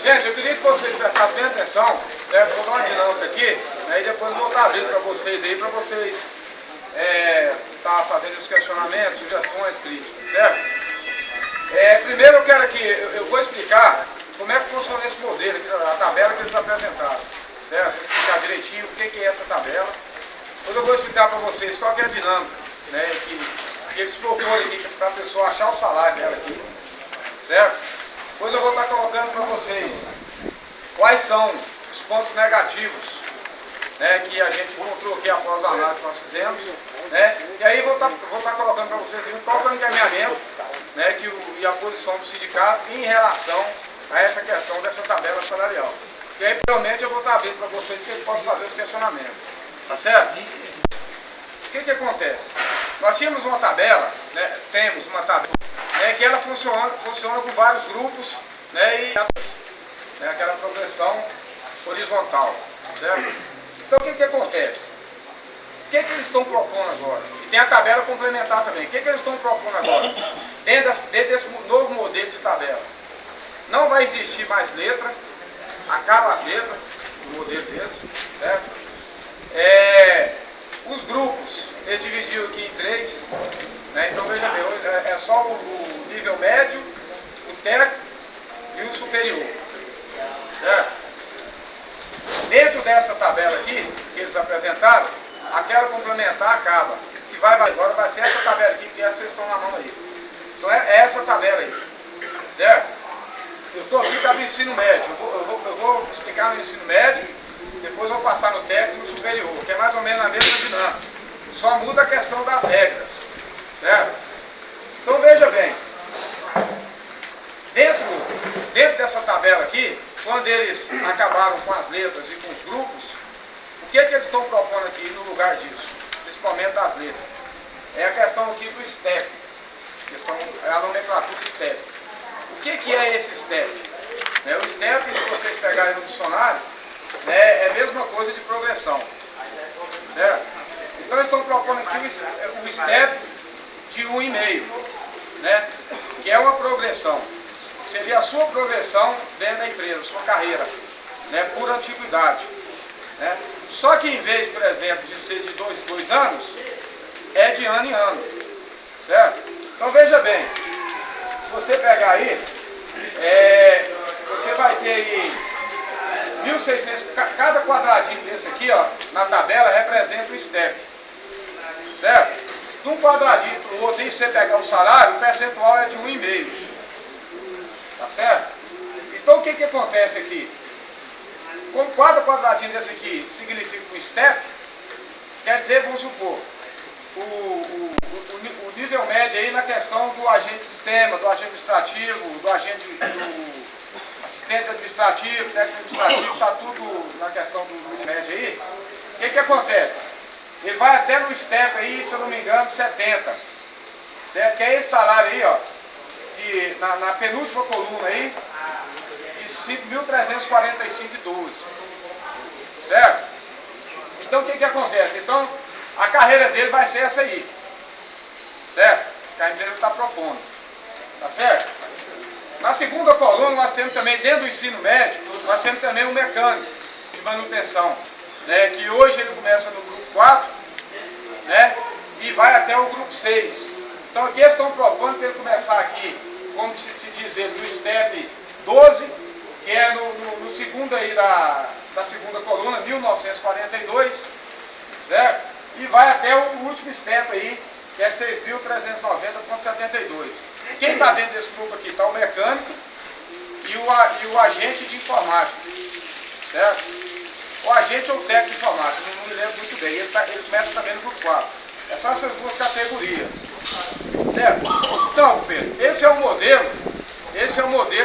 Gente, eu queria que vocês prestassem bem atenção, certo? Vou dar uma dinâmica aqui, né, e depois vou estar abrindo para vocês aí, para vocês tá fazendo os questionamentos, sugestões, críticas, certo? Primeiro eu quero aqui, eu vou explicar como é que funciona esse modelo, aqui, a tabela que eles apresentaram, certo? Explicar direitinho o que é essa tabela. Depois eu vou explicar para vocês qual que é a dinâmica, né, que eles propõem aqui para a pessoa achar o salário dela aqui, certo? Depois eu vou estar colocando para vocês quais são os pontos negativos, né, que a gente encontrou aqui após a análise que nós fizemos, né, e aí vou estar colocando para vocês qual que é o encaminhamento, né, e a posição do sindicato em relação a essa questão dessa tabela salarial. E aí provavelmente eu vou estar abrindo para vocês se vocês podem fazer os questionamentos, tá certo? O que acontece? Nós tínhamos uma tabela, né, temos uma tabela, né, que ela funciona com vários grupos, né, e né, aquela progressão horizontal, certo? Então o que acontece? O que eles estão propondo agora? E tem a tabela complementar também. O que eles estão propondo agora? Dentro desse novo modelo de tabela. Não vai existir mais letra, acaba as letras, no modelo deles, certo? Os grupos, eles dividiram aqui em 3, né? Então veja bem, é só o nível médio, o técnico e o superior, certo? Dentro dessa tabela aqui, que eles apresentaram, aquela complementar acaba. Que agora vai ser essa tabela aqui, que vocês estão na mão aí. Só é essa tabela aí, certo? Eu estou aqui para o ensino médio, eu vou explicar no ensino médio, depois vou passar no técnico e no superior, que é mais ou menos a mesma dinâmica. Só muda a questão das regras, certo? Então veja bem, dentro dessa tabela aqui, quando eles acabaram com as letras e com os grupos, o que eles estão propondo aqui no lugar disso? Principalmente das letras. É a questão aqui do STEP, é a nomenclatura STEP. O que é esse STEP? O STEP, se vocês pegarem no dicionário, né, é a mesma coisa de progressão, certo? Então eles estão propondo aqui o STEP de 1,5, né, que é uma progressão. Seria a sua progressão dentro da empresa, sua carreira, né, por antiguidade, né? Só que em vez, por exemplo, de ser de 2 anos, é de ano em ano, certo? Então veja bem, se você pegar aí, você vai ter aí 1.600, cada quadradinho desse aqui, ó, na tabela representa o STEP, certo? De um quadradinho para o outro, e se você pegar o salário, o percentual é de 1,5, tá certo? Então o que acontece aqui? Como cada quadradinho desse aqui significa um STEP, quer dizer, vamos supor, o nível médio aí na questão do agente sistema, do agente administrativo, do assistente administrativo, técnico administrativo, está tudo na questão do nível médio aí. O que acontece? Ele vai até no STEP aí, se eu não me engano, 70, certo? Que é esse salário aí, ó, na penúltima coluna aí, de 5.345,12, certo? Então o que acontece? Então a carreira dele vai ser essa aí, certo? Que a empresa está propondo, tá certo? Na segunda coluna nós temos também, dentro do ensino médio, nós temos também um mecânico de manutenção, né, que hoje ele começa no grupo 4, né, e vai até o grupo 6. Então aqui eles estão propondo para ele começar aqui, como se diz ele, no STEP 12, que é no segundo aí da segunda coluna, 1942, certo? E vai até o último STEP aí, que é 6.390,72. Quem está dentro desse grupo aqui? Está o mecânico e o agente de informática, certo? O agente ou o técnico de informática, não me lembro muito bem, ele começa também no grupo 4. É só essas duas categorias, certo? Então, Pedro, esse é o modelo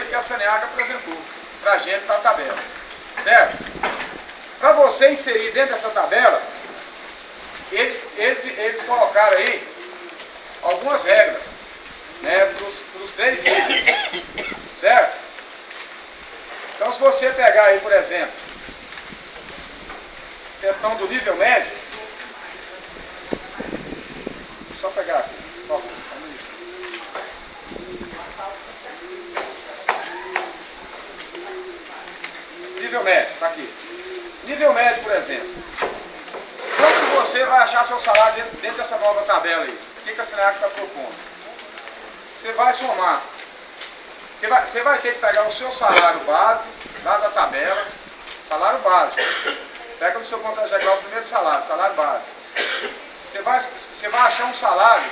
que a Saneaga apresentou para a gente na tabela, certo? Para você inserir dentro dessa tabela, eles colocaram aí algumas regras, né, para os 3 níveis, certo? Então, se você pegar aí, por exemplo, questão do nível médio, só pegar aqui, só um minuto. Nível médio, está aqui. Nível médio, por exemplo. Quanto você vai achar seu salário dentro dessa nova tabela aí? O que a SENAC está propondo? Você vai somar. Você vai ter que pegar o seu salário base, lá da tabela, salário básico. Pega no seu contador o primeiro salário, salário base. Você vai achar um salário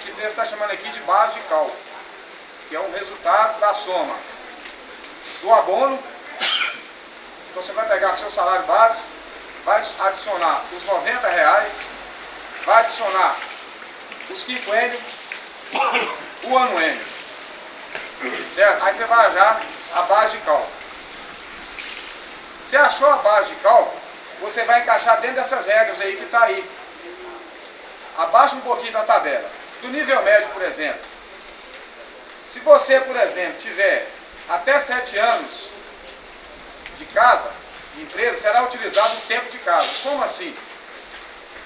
que você está chamando aqui de base de cálculo, que é um resultado da soma do abono. Então você vai pegar seu salário base, vai adicionar os R$90, vai adicionar os quinquênios, o anuênio. Certo? Aí você vai achar a base de cálculo. Você achou a base de cálculo, você vai encaixar dentro dessas regras aí que está aí. Abaixa um pouquinho da tabela. Do nível médio, por exemplo. Se você, por exemplo, tiver até 7 anos de casa, de empresa, será utilizado o tempo de casa. Como assim?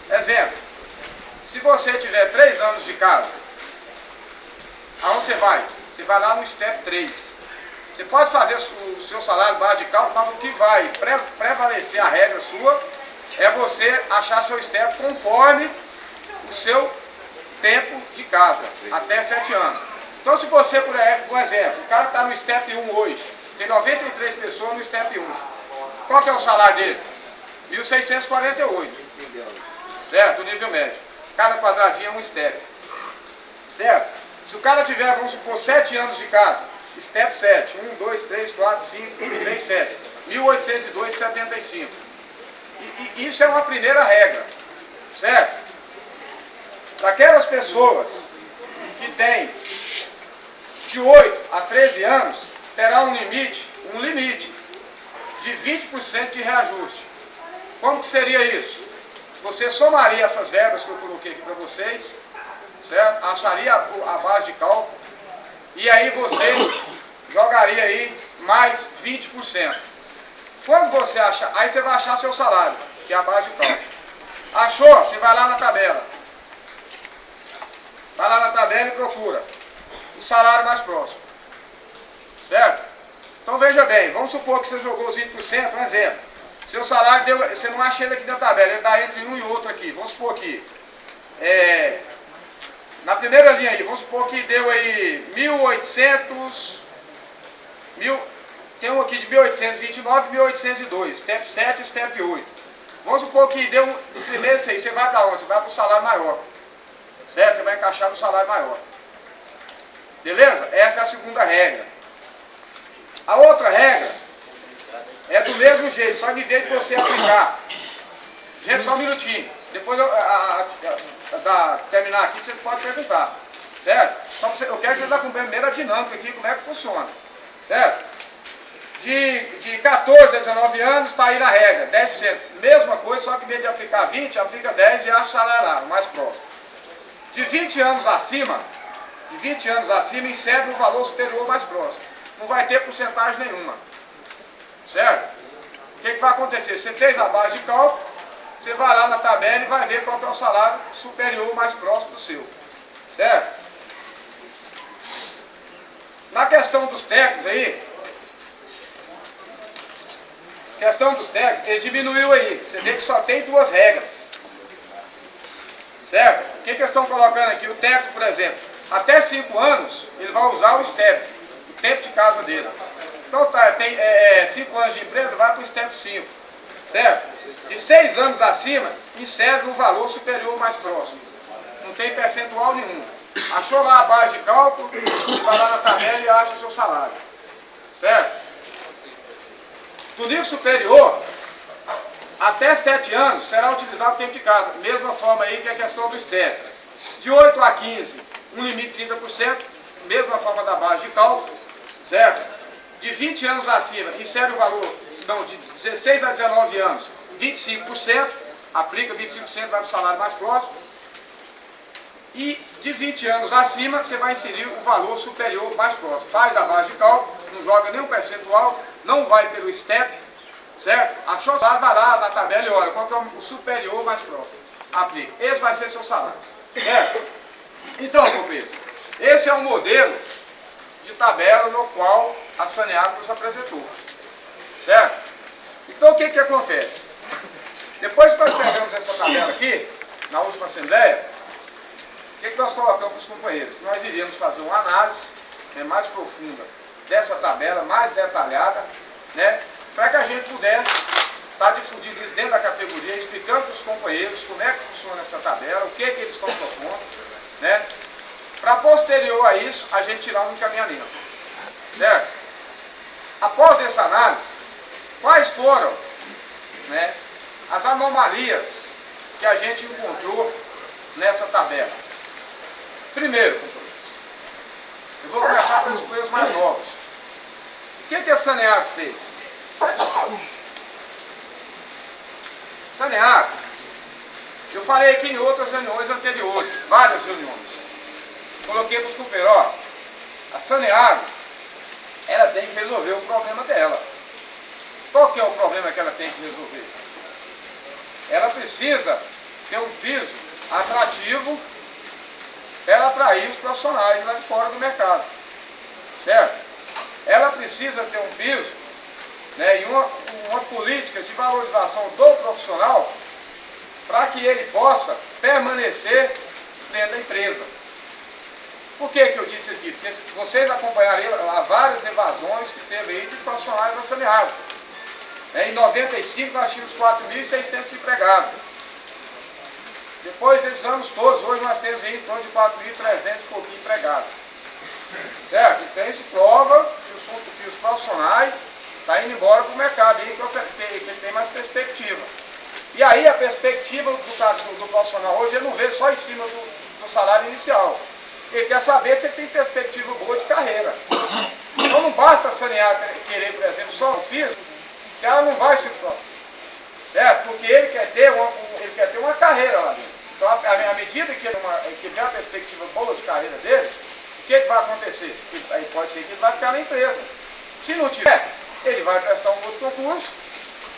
Exemplo. Se você tiver 3 anos de casa, aonde você vai? Você vai lá no step 3. Você pode fazer o seu salário base de cálculo, mas o que vai prevalecer a regra sua é você achar seu step conforme o seu tempo de casa, até 7 anos. Então, se você, por exemplo, o cara está no step 1 hoje, tem 93 pessoas no step 1. Qual que é o salário dele? 1.648. Certo? O nível médio. Cada quadradinho é um step. Certo? Se o cara tiver, vamos supor, 7 anos de casa, step 7, 1, 2, 3, 4, 5, 6, 7, 1.802,75. E isso é uma primeira regra. Certo? Para aquelas pessoas que têm de 8 a 13 anos, terá um limite de 20% de reajuste. Como que seria isso? Você somaria essas verbas que eu coloquei aqui para vocês, certo? Acharia a base de cálculo, e aí você jogaria aí mais 20%. Quando você achar, aí você vai achar seu salário, que é a base de cálculo. Achou? Você vai lá na tabela. Vai lá na tabela e procura o salário mais próximo. Certo? Então veja bem, vamos supor que você jogou os 20%, um exemplo. Seu salário deu, você não acha ele aqui na tabela, ele dá entre um e outro aqui. Vamos supor que, na primeira linha aí, vamos supor que deu aí 1.800, tem um aqui de 1.829 e 1.802, step 7 e step 8. Vamos supor que deu no primeiro isso aí, você vai para onde? Você vai para o salário maior. Certo? Você vai encaixar no salário maior. Beleza? Essa é a segunda regra. A outra regra é do mesmo jeito, só que em vez de você aplicar. Gente, só um minutinho. Depois terminar aqui, vocês podem perguntar. Certo? Eu quero que vocês acompanhem primeiro a dinâmica aqui, como é que funciona. Certo? De 14 a 19 anos, está aí na regra, 10%. Mesma coisa, só que em vez de aplicar 20, aplica 10 e acha o salário lá, o mais próximo. De 20 anos acima, insere no valor superior mais próximo. Não vai ter porcentagem nenhuma. Certo? O que vai acontecer? Você fez a base de cálculo, você vai lá na tabela e vai ver qual é o salário superior mais próximo do seu. Certo? Na questão dos técnicos aí, eles diminuiu aí. Você vê que só tem 2 regras. Certo? O que eles estão colocando aqui? O técnico, por exemplo, até 5 anos, ele vai usar o step, o tempo de casa dele. Então, tem 5 anos de empresa, vai para o step 5. Certo? De 6 anos acima, insere no valor superior mais próximo. Não tem percentual nenhum. Achou lá a base de cálculo, vai lá na tabela e acha o seu salário. Certo? Do nível superior, até 7 anos, será utilizado o tempo de casa. Mesma forma aí que a questão do step. De 8 a 15, um limite de 30%, mesma forma da base de cálculo. Certo? De 20 anos acima, insere o valor, não, de 16 a 19 anos, 25%, aplica 25%, vai para o salário mais próximo. E de 20 anos acima, você vai inserir o valor superior mais próximo. Faz a base de cálculo, não joga nenhum percentual, não vai pelo step, certo? Achou o salário, vai lá na tabela e olha qual que é o superior mais próximo. Aplica. Esse vai ser seu salário. Certo? Então, companheiros, esse é um modelo de tabela no qual a Saneago nos apresentou. Certo? Então o que que acontece? Depois que nós pegamos essa tabela aqui, na última assembleia, o que que nós colocamos para os companheiros? Que nós iríamos fazer uma análise mais profunda dessa tabela, mais detalhada, né, para que a gente pudesse estar difundindo isso dentro da categoria, explicando para os companheiros como é que funciona essa tabela, o que que eles estão propondo, né, para posterior a isso, a gente tirar um encaminhamento, certo? Após essa análise, quais foram, né, as anomalias que a gente encontrou nessa tabela? Primeiro, eu vou começar pelos companheiros mais novos. O que que a Saneago fez? Saneago, eu falei aqui em outras reuniões anteriores, várias reuniões. Coloquei para os companheiros, ó, a Saneago, ela tem que resolver o problema dela. Qual que é o problema que ela tem que resolver? Ela precisa ter um piso atrativo para ela atrair os profissionais lá de fora do mercado, certo? Ela precisa ter um piso, né, e uma política de valorização do profissional para que ele possa permanecer dentro da empresa. Por que que eu disse aqui? Porque vocês acompanhariam há várias evasões que teve aí de profissionais da Saneago. Em 95 nós tínhamos 4.600 empregados. Depois desses anos todos, hoje nós temos aí em torno de 4.300 e pouquinho empregados. Certo? Então isso prova que os profissionais estão indo embora para o mercado, aí que ele tem mais perspectiva. E aí a perspectiva do profissional hoje, ele não vê só em cima do salário inicial. Ele quer saber se ele tem perspectiva boa de carreira. Então não basta sanear, querer, por exemplo, só o piso, que ela não vai se tornar. Certo? Porque ele quer ter uma carreira lá dentro. Então, à medida que ele tem uma perspectiva boa de carreira dele, o que vai acontecer? Aí pode ser que ele vai ficar na empresa. Se não tiver, ele vai prestar um outro concurso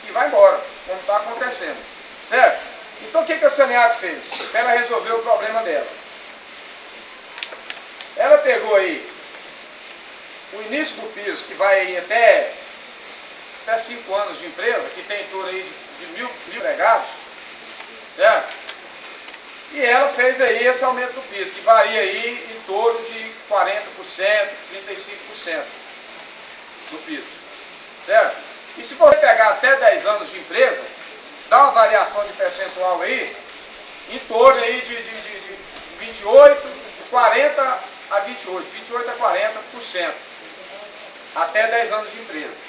e vai embora, como está acontecendo. Certo? Então, o que a Saneago fez? Para ela resolver o problema dela. Ela pegou aí o início do piso, que vai aí até 5 anos de empresa, que tem em torno aí de 1.000 empregados, certo? E ela fez aí esse aumento do piso, que varia aí em torno de 40%, 35% do piso, certo? E se você pegar até 10 anos de empresa, dá uma variação de percentual aí, em torno aí de 28%, de 40% a 28%, 28% a 40%, até 10 anos de empresa.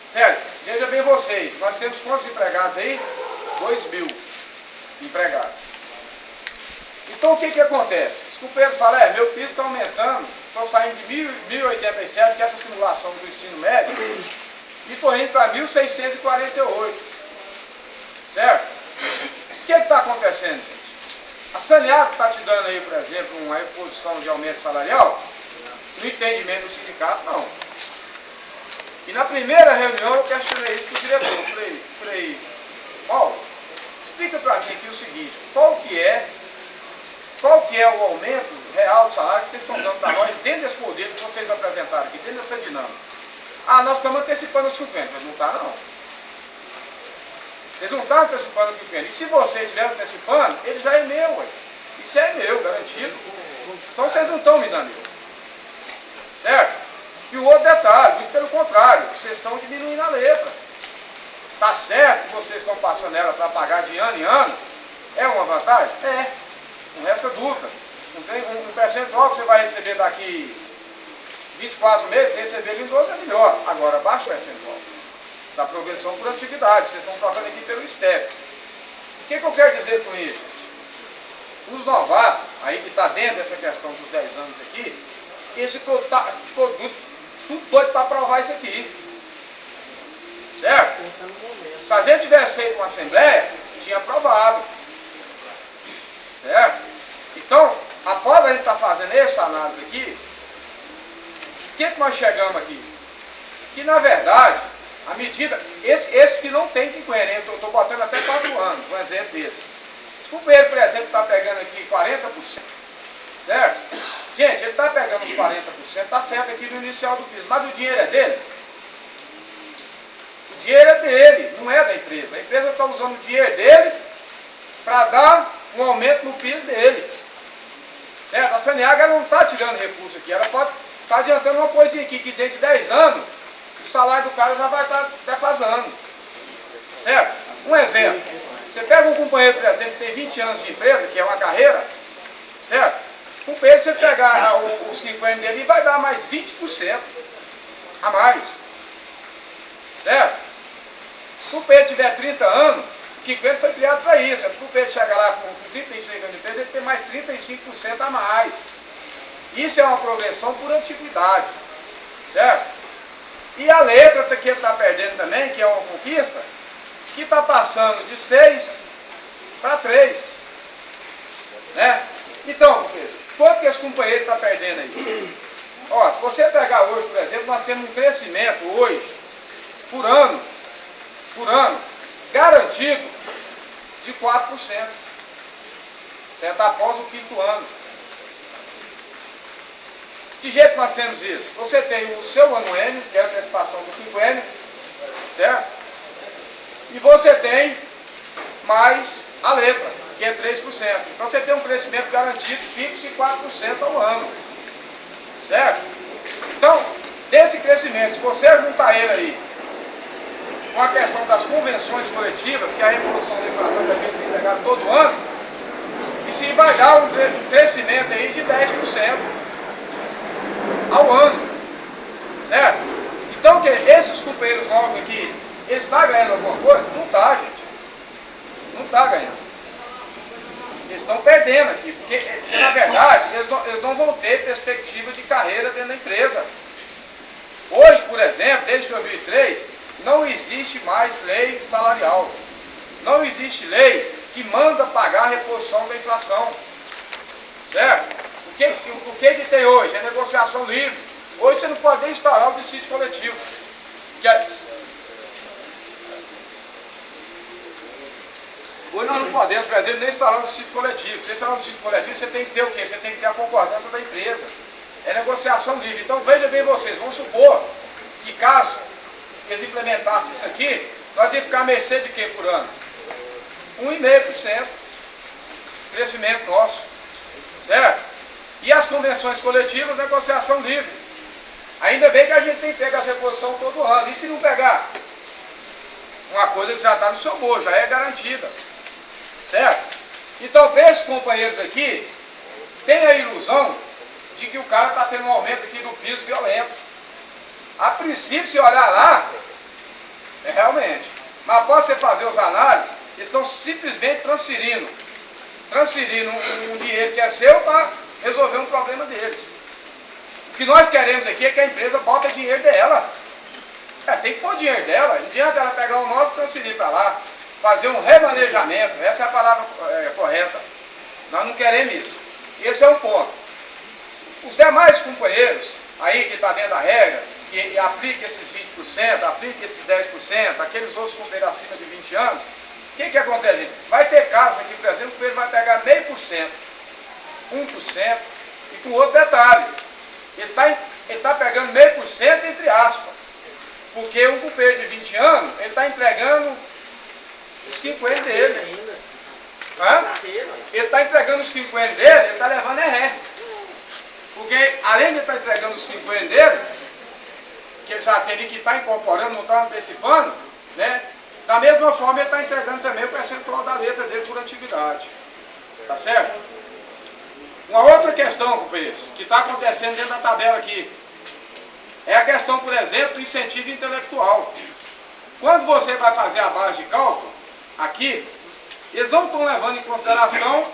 Certo? Veja bem vocês, nós temos quantos empregados aí? 2.000 empregados. Então o que que acontece? Os companheiros falam, meu piso está aumentando, estou saindo de 1.087, que é essa simulação do ensino médio, e estou indo para 1.648. Certo? O que está acontecendo, gente? A Saneago está te dando aí, por exemplo, uma reposição de aumento salarial? No entendimento do sindicato, não. E na primeira reunião eu questionei isso para o diretor. Falei, Paulo, explica para mim aqui o seguinte, qual que é o aumento real de salário que vocês estão dando para nós dentro desse modelo que vocês apresentaram aqui, dentro dessa dinâmica? Ah, nós estamos antecipando os 50, mas não está não. Vocês não estão antecipando o 50. E se vocês estiverem antecipando, ele já é meu, ué. Isso é meu, garantido. Então vocês não estão me dando eu. Certo? E o outro detalhe, muito pelo contrário, vocês estão diminuindo a letra. Está certo que vocês estão passando ela para pagar de ano em ano? É uma vantagem? É. Não resta dúvida. Um percentual que você vai receber daqui 24 meses, se receber ele em 12 é melhor. Agora, baixa o percentual da progressão por antiguidade. Vocês estão trocando aqui pelo STEP. O que eu quero dizer com isso, gente? Os novatos, aí que está dentro dessa questão dos 10 anos aqui, esse ficou tudo doido para aprovar isso aqui. Certo? Se a gente tivesse feito uma assembleia, tinha aprovado. Certo? Então, após a gente estar fazendo essa análise aqui, o que nós chegamos aqui? Que na verdade, a medida, esses que não tem quinquênio, eu estou botando até 4 anos, um exemplo desse. Se o companheiro, por exemplo, está pegando aqui 40%, certo? Gente, ele está pegando os 40%, está certo aqui no inicial do piso, mas o dinheiro é dele? O dinheiro é dele, não é da empresa. A empresa está usando o dinheiro dele para dar um aumento no piso dele. Certo? A Saneago não está tirando recurso aqui, ela pode estar adiantando uma coisinha aqui, que dentro de 10 anos, o salário do cara já vai estar defasando. Certo? Um exemplo, você pega um companheiro, por exemplo, que tem 20 anos de empresa, que é uma carreira, certo? O companheiro, você pegar os 50 dele, vai dar mais 20% a mais. Certo? Se o companheiro tiver 30 anos, o 50 foi criado para isso. Se o companheiro chegar lá com 36 anos de empresa, ele tem mais 35% a mais. Isso é uma progressão por antiguidade. Certo? E a letra que ele está perdendo também, que é uma conquista, que está passando de 6 para 3. Né? Então, quanto que esse companheiro está perdendo aí? Ó, se você pegar hoje, por exemplo, nós temos um crescimento hoje, por ano, garantido de 4%. Certo? Após o 5º ano. De jeito que nós temos isso? Você tem o seu anuênio, que é a antecipação do quinquênio, certo? E você tem mais a letra, que é 3%. Então você tem um crescimento garantido fixo de 4% ao ano. Certo? Então, desse crescimento, se você juntar ele aí com a questão das convenções coletivas, que é a revolução da inflação que a gente tem pegado todo ano, isso vai dar um crescimento aí de 10% ao ano. Certo? Então, esses companheiros novos aqui, eles estão ganhando alguma coisa? Não está, gente. Não está ganhando. Eles estão perdendo aqui, porque na verdade eles não vão ter perspectiva de carreira dentro da empresa. Hoje, por exemplo, desde 2003, não existe mais lei salarial. Não existe lei que manda pagar a reposição da inflação. Certo? O que tem hoje? É negociação livre. Hoje você não pode nem instaurar o dissídio coletivo. Hoje nós não podemos, por exemplo, nem instaurar um dissídio coletivo. Se você instaurar um dissídio coletivo, você tem que ter o quê? Você tem que ter a concordância da empresa. É negociação livre. Então veja bem vocês, vamos supor que caso eles implementassem isso aqui, nós íamos ficar à mercê de quê por ano? 1,5% crescimento nosso. Certo? E as convenções coletivas, negociação livre. Ainda bem que a gente tem que pegar essa reposição todo ano. E se não pegar? Uma coisa que já está no seu bolso, já é garantida. Certo? Então, esses companheiros aqui têm a ilusão de que o cara está tendo um aumento aqui do piso violento. A princípio, se olhar lá, realmente. Mas após você fazer os análises, eles estão simplesmente transferindo um dinheiro que é seu para resolver um problema deles. O que nós queremos aqui é que a empresa bota dinheiro dela. Tem que pôr dinheiro dela. Não adianta ela pegar o nosso e transferir para lá. Fazer um remanejamento. Essa é a palavra correta. Nós não queremos isso. Esse é um ponto. Os demais companheiros aí que estão dentro da regra, que aplica esses 20%, aplica esses 10%, aqueles outros companheiros acima de 20 anos, o que acontece, gente? Vai ter casos aqui, por exemplo, que ele vai pegar 0,5%, 1%, e com outro detalhe, ele está pegando 0,5% entre aspas, porque um companheiro de 20 anos, ele está entregando os 50 dele. Ele está entregando os 50 dele, ele está levando ré. Porque além de estar entregando os 50 dele, que ele já tem ali que está incorporando, não está antecipando, né? Da mesma forma ele está entregando também o percentual da letra dele por antiguidade. Tá certo? Uma outra questão, companheiros, que está acontecendo dentro da tabela aqui, é a questão, por exemplo, do incentivo intelectual. Quando você vai fazer a base de cálculo, aqui, eles não estão levando em consideração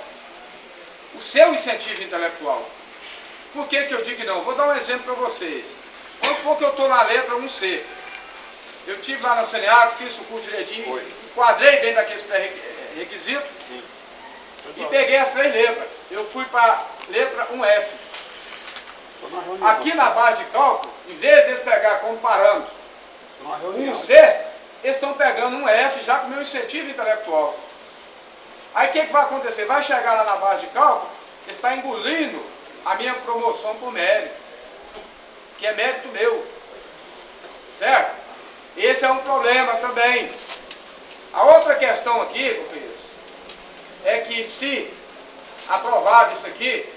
o seu incentivo intelectual. Por que eu digo que não? Vou dar um exemplo para vocês. Vamos supor que eu estou na letra 1C. Eu estive lá na Saneago, fiz o curso direitinho, enquadrei dentro daqueles pré-requisitos e peguei as 3 letras. Eu fui para a letra 1F. Aqui na base de cálculo, em vez de eles pegar como parâmetro 1C, eles estão pegando 1F já com o meu incentivo intelectual. Aí o que vai acontecer? Vai chegar lá na base de cálculo, está engolindo a minha promoção por mérito, que é mérito meu. Certo? Esse Esse é um problema também. A outra questão aqui, companheiros, é que se aprovado isso aqui,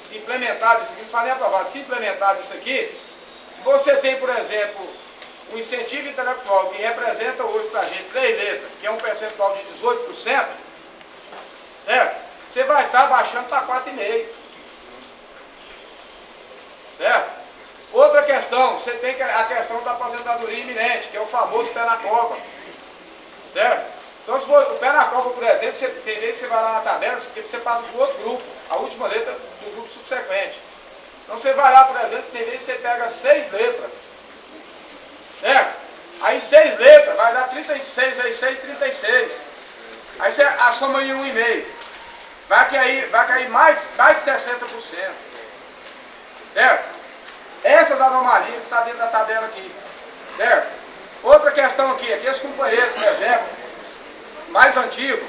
se implementado isso aqui, não fala nem aprovado, se implementado isso aqui, se você tem, por exemplo, um incentivo intelectual que representa hoje para a gente 3 letras, que é um percentual de 18%, certo? Você vai estar baixando para 4,5%. Certo? Outra questão, você tem a questão da aposentadoria iminente, que é o famoso pé na cova. Certo? Então, se for o pé na cova, por exemplo, tem vezes que você vai lá na tabela, você passa para o outro grupo, a última letra do grupo subsequente. Então, você vai lá, por exemplo, tem vezes que você pega 6 letras. Certo? Aí 6 letras vai dar 36, aí 6, 36. Aí você soma em 1,5. Vai cair mais de 60%. Certo? Essas anomalias que estão dentro da tabela aqui. Certo? Outra questão aqui, aqueles companheiros, por exemplo, mais antigos,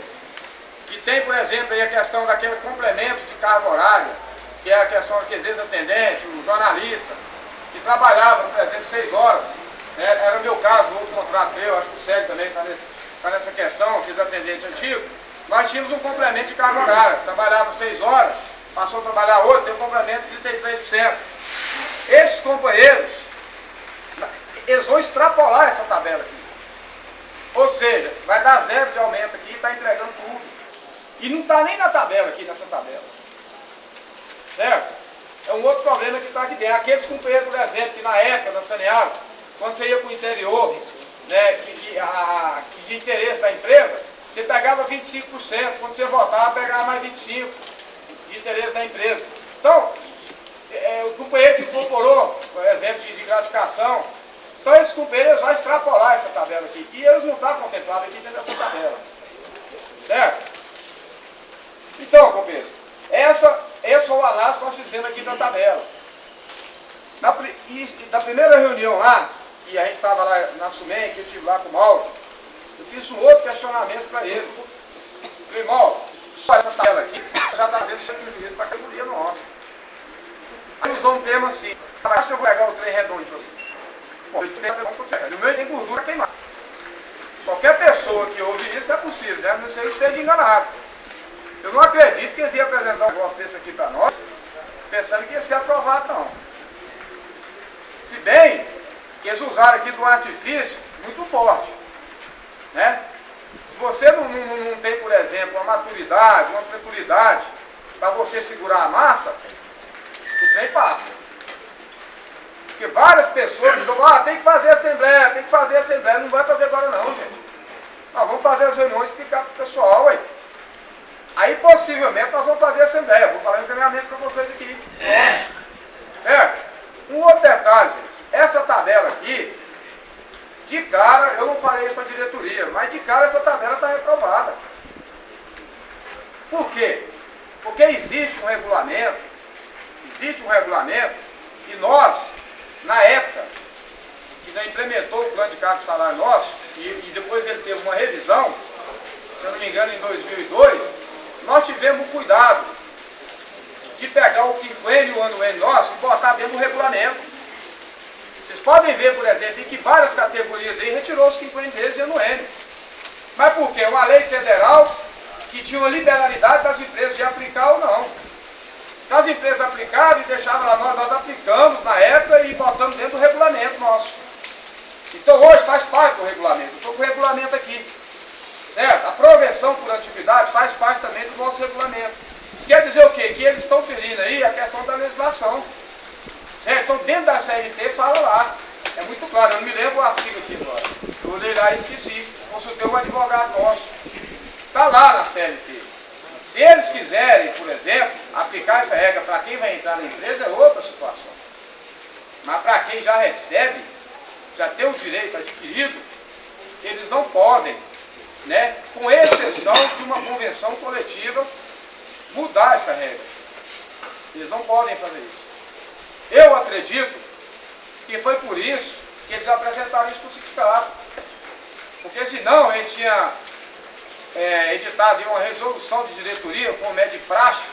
que tem, por exemplo, aí a questão daquele complemento de carga horária, que é a questão daqueles ex-atendentes, o jornalista, que trabalhava, por exemplo, 6 horas. Né? Era o meu caso, no outro contrato meu, acho que o Sérgio também está nessa questão, aqueles atendentes antigos. Nós tínhamos um complemento de carga horária, trabalhava 6 horas, passou a trabalhar 8, tem um complemento de 33%. Esses companheiros, eles vão extrapolar essa tabela aqui. Ou seja, vai dar 0 de aumento aqui e está entregando tudo. E não está nem na tabela aqui, nessa tabela. Certo? É um outro problema que está aqui dentro. Aqueles companheiros, por exemplo, que na época da Saneago, quando você ia para o interior, né, que de interesse da empresa, você pegava 25%, quando você voltava, pegava mais 25% de interesse da empresa. Então, o companheiro que incorporou, por exemplo, de gratificação, então esses companheiros vão extrapolar essa tabela aqui, e eles não estão contemplados aqui dentro dessa tabela. Certo? Então, companheiros, esse foi o análise que nós fizemos aqui da tabela. Na primeira reunião lá, que a gente estava lá na SUMEM, que eu estive lá com o Mauro, eu fiz um outro questionamento para ele. Falei, Mauro, só essa tabela aqui já está fazendo prejuízo para a categoria nossa. Aí usou um termo assim, acho que eu vou pegar o trem redondo. Bom, no meio tem gordura queimada. Qualquer pessoa que ouve isso não é possível, né? Não sei que esteja enganado. Eu não acredito que eles iam apresentar um negócio desse aqui para nós, pensando que ia ser aprovado, não. Se bem que eles usaram aqui do artifício muito forte. Né? Se você não tem, por exemplo, uma maturidade, uma tranquilidade para você segurar a massa, o trem passa. Porque várias pessoas dizem, tem que fazer assembleia, não vai fazer agora não, gente. Nós vamos fazer as reuniões e explicar para o pessoal, ué. Aí possivelmente nós vamos fazer assembleia, vou falar encaminhamento para vocês aqui. Certo? Um outro detalhe, gente, essa tabela aqui, de cara, eu não falei isso para a diretoria, mas de cara essa tabela está reprovada. Por quê? Porque existe um regulamento, e nós, na época, que nós implementou o plano de cargo e salário nosso, e depois ele teve uma revisão, se eu não me engano em 2002, nós tivemos o cuidado de pegar o quinquênio e o anuênio nosso e botar dentro do regulamento. Vocês podem ver, por exemplo, que várias categorias aí retirou os quinquênios deles e anuênio. Mas por quê? Uma lei federal que tinha uma liberalidade das empresas de aplicar ou não. Então as empresas aplicavam e deixavam lá, nós aplicamos na época e botamos dentro do regulamento nosso. Então hoje faz parte do regulamento. Eu estou com o regulamento aqui. Certo? A progressão por antiguidade faz parte também do nosso regulamento. Isso quer dizer o quê? Que eles estão ferindo aí a questão da legislação. Certo? Então dentro da CLT fala lá. É muito claro, eu não me lembro o artigo aqui agora. Eu olhei lá e esqueci. Consultei o advogado nosso. Está lá na CLT. Se eles quiserem, por exemplo, aplicar essa regra para quem vai entrar na empresa, é outra situação. Mas para quem já recebe, já tem o direito adquirido, eles não podem, né, com exceção de uma convenção coletiva, mudar essa regra. Eles não podem fazer isso. Eu acredito que foi por isso que eles apresentaram isso para o sindicato. Porque senão eles tinham editado uma resolução de diretoria, como é de praxe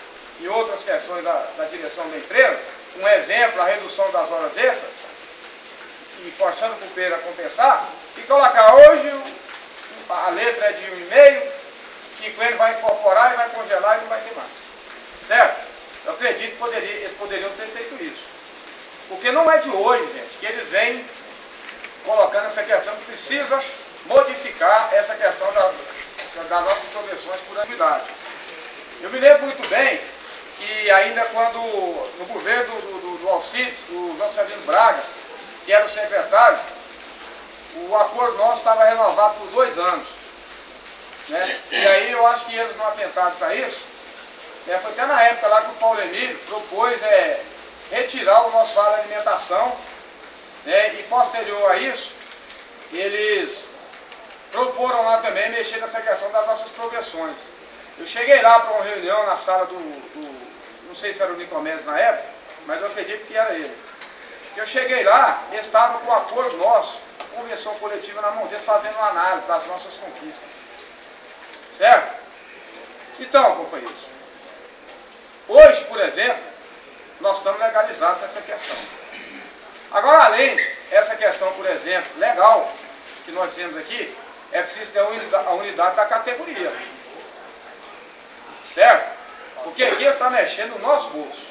e outras questões da direção da empresa, um exemplo, a redução das horas extras, e forçando o copeiro a compensar, e colocar hoje a letra é de 1,5, quinquênio vai incorporar e vai congelar e não vai ter mais. Certo? Eu acredito que eles poderiam ter feito isso. Porque não é de hoje, gente, que eles vêm colocando essa questão que precisa modificar essa questão das nossas progressões por anuidade. Eu me lembro muito bem que ainda quando, no governo do Alcides, do João Celino Braga, que era o secretário, o acordo nosso estava renovado por 2 anos. Né? E aí eu acho que eles não atentaram para isso. Né? Foi até na época lá que o Paulo Emílio propôs retirar o nosso vale alimentação, né? E posterior a isso, eles proporam lá também mexer nessa questão das nossas progressões. Eu cheguei lá para uma reunião na sala não sei se era o Nicomedes na época, mas eu acredito que era ele. Eu cheguei lá, eles estavam com o acordo nosso, convenção coletiva na mão deles, fazendo uma análise das nossas conquistas. Certo? Então, companheiros, hoje, por exemplo, nós estamos legalizados nessa questão. Agora, além dessa questão, por exemplo, legal, que nós temos aqui, é preciso ter a unidade da categoria. Certo? Porque aqui está mexendo no nosso bolso.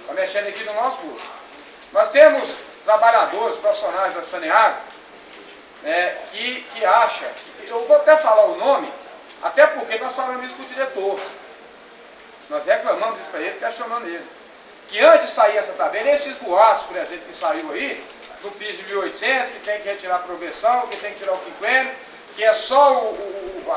Está mexendo aqui no nosso bolso. Nós temos trabalhadores, profissionais da Saneago, que acham, eu vou até falar o nome, até porque nós falamos isso para o diretor. Nós reclamamos isso para ele, questionando ele. Que antes de sair essa tabela, esses boatos, por exemplo, que saiu aí, do piso de 1.800, que tem que retirar a progressão, que tem que tirar o quinquênio, que é só